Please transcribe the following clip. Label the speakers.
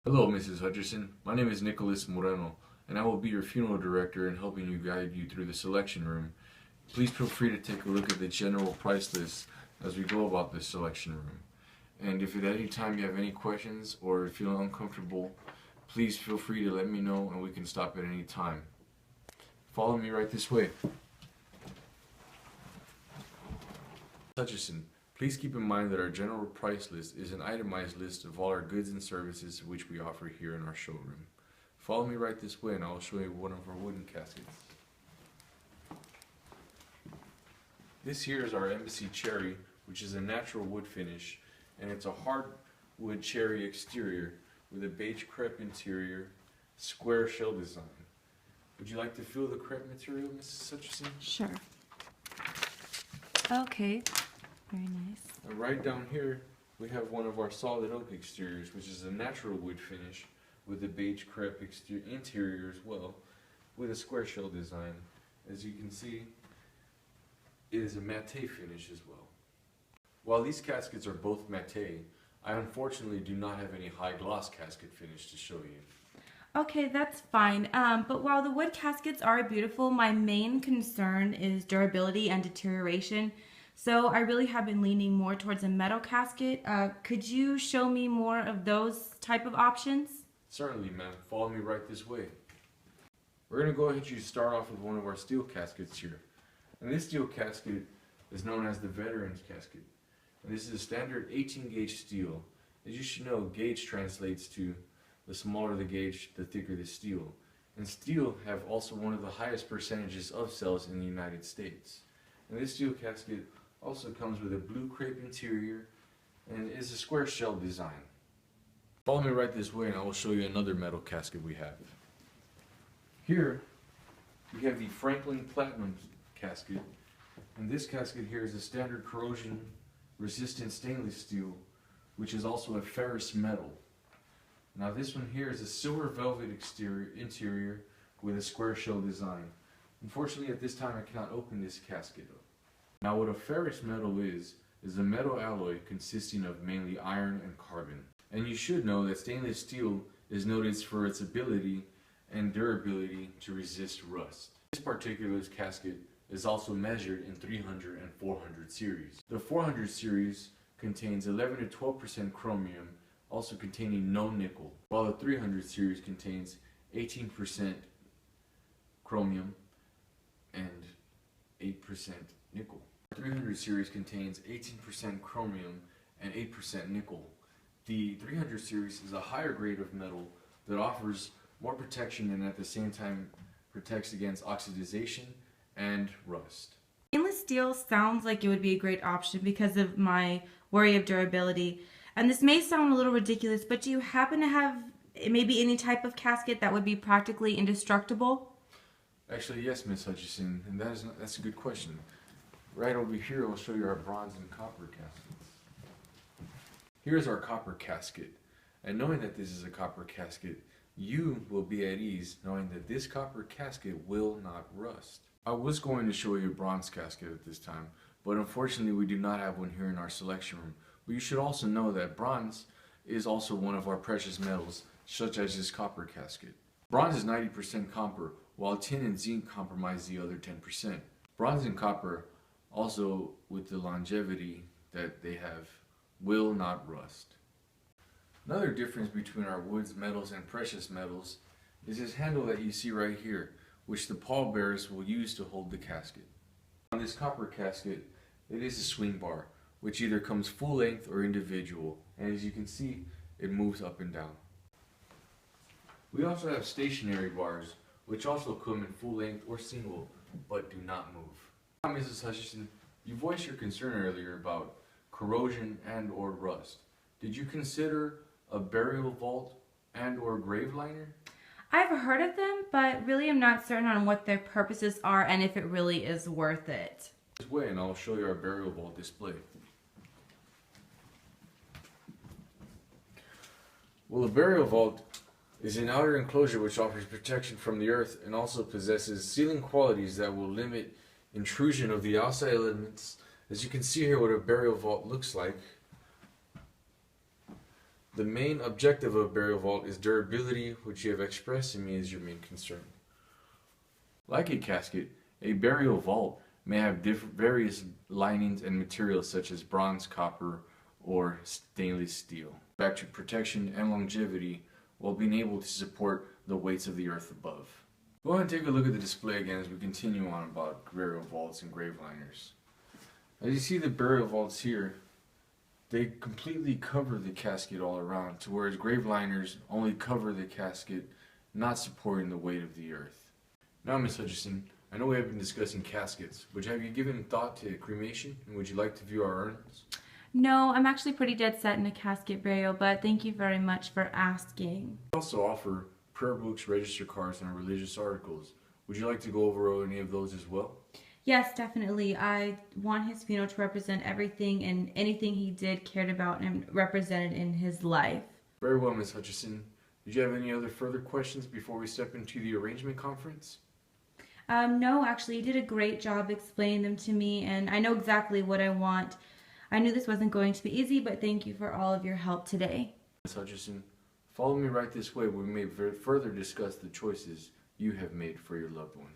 Speaker 1: Hello, Mrs. Hutcherson. My name is Nicholas Moreno, and I will be your funeral director and helping you guide you through the selection room. Please feel free to take a look at the general price list as we go about this selection room. And if at any time you have any questions or feel uncomfortable, please feel free to let me know and we can stop at any time. Follow me right this way. Hutcherson, please keep in mind that our general price list is an itemized list of all our goods and services which we offer here in our showroom. Follow me right this way and I will show you one of our wooden caskets. This here is our Embassy Cherry, which is a natural wood finish, and it's a hardwood cherry exterior with a beige crepe interior, square shell design. Would you like to feel the crepe material, Mrs. Hutcherson?
Speaker 2: Sure. Okay, very nice.
Speaker 1: And right down here, we have one of our solid oak exteriors, which is a natural wood finish with a beige crepe interior as well, with a square shell design. As you can see, it is a matte finish as well. While these caskets are both matte, I unfortunately do not have any high gloss casket finish to show you.
Speaker 2: Okay, that's fine. But while the wood caskets are beautiful, my main concern is durability and deterioration. So I really have been leaning more towards a metal casket. Could you show me more of those type of options?
Speaker 1: Certainly, ma'am. Follow me right this way. We're going to go ahead and start off with one of our steel caskets here. And this steel casket is known as the Veteran's Casket. And this is a standard 18 gauge steel. As you should know, gauge translates to the smaller the gauge, the thicker the steel. And steel have also one of the highest percentages of cells in the United States. And this steel casket also comes with a blue crepe interior and is a square shell design. Follow me right this way and I will show you another metal casket we have. Here we have the Franklin Platinum casket, and this casket here is a standard corrosion resistant stainless steel, which is also a ferrous metal. Now this one here is a silver velvet interior with a square shell design. Unfortunately at this time I cannot open this casket up. Now what a ferrous metal is a metal alloy consisting of mainly iron and carbon. And you should know that stainless steel is noted for its ability and durability to resist rust. This particular casket is also measured in 300 and 400 series. The 400 series contains 11 to 12% chromium, also containing no nickel, while the 300 series contains 18% chromium and 8% nickel. The 300 series contains 18% chromium and 8% nickel. The 300 series is a higher grade of metal that offers more protection and at the same time protects against oxidization and rust.
Speaker 2: Stainless steel sounds like it would be a great option because of my worry of durability. And this may sound a little ridiculous, but do you happen to have maybe any type of casket that would be practically indestructible?
Speaker 1: Actually, yes, Miss Hutcherson, and that's a good question. Right over here, I'll show you our bronze and copper caskets. Here's our copper casket, and knowing that this is a copper casket, you will be at ease knowing that this copper casket will not rust. I was going to show you a bronze casket at this time, but unfortunately we do not have one here in our selection room. But you should also know that bronze is also one of our precious metals, such as this copper casket. Bronze is 90% copper, while tin and zinc comprise the other 10%. Bronze and copper, also with the longevity that they have, will not rust. Another difference between our woods, metals, and precious metals is this handle that you see right here, which the pallbearers will use to hold the casket. On this copper casket, it is a swing bar, which either comes full length or individual, and as you can see, it moves up and down. We also have stationary bars, which also come in full length or single, but do not move. Now, Mrs. Hutcherson, you voiced your concern earlier about corrosion and or rust. Did you consider a burial vault and or grave liner?
Speaker 2: I've heard of them, but really am not certain on what their purposes are and if it really is worth it.
Speaker 1: This way, and I'll show you our burial vault display. Well, a burial vault is an outer enclosure which offers protection from the earth and also possesses sealing qualities that will limit intrusion of the outside elements. As you can see here what a burial vault looks like. The main objective of a burial vault is durability, which you have expressed to me is your main concern. Like a casket, a burial vault may have various linings and materials such as bronze, copper, or stainless steel, back to protection and longevity while being able to support the weights of the earth above. Go ahead and take a look at the display again as we continue on about burial vaults and grave liners. As you see the burial vaults here, they completely cover the casket all around, to whereas grave liners only cover the casket, not supporting the weight of the earth. Now, Ms. Hutchison, I know we have been discussing caskets, but have you given thought to cremation, and would you like to view our urns?
Speaker 2: No, I'm actually pretty dead set in a casket burial, but thank you very much for asking.
Speaker 1: We also offer prayer books, register cards, and religious articles. Would you like to go over any of those as well?
Speaker 2: Yes, definitely. I want his funeral to represent everything and anything he did, cared about, and represented in his life.
Speaker 1: Very well, Ms. Hutchison. Did you have any other further questions before we step into the arrangement conference?
Speaker 2: No, actually, you did a great job explaining them to me, and I know exactly what I want. I knew this wasn't going to be easy, but thank you for all of your help today.
Speaker 1: Ms. Hutchison, follow me right this way where we may further discuss the choices you have made for your loved one.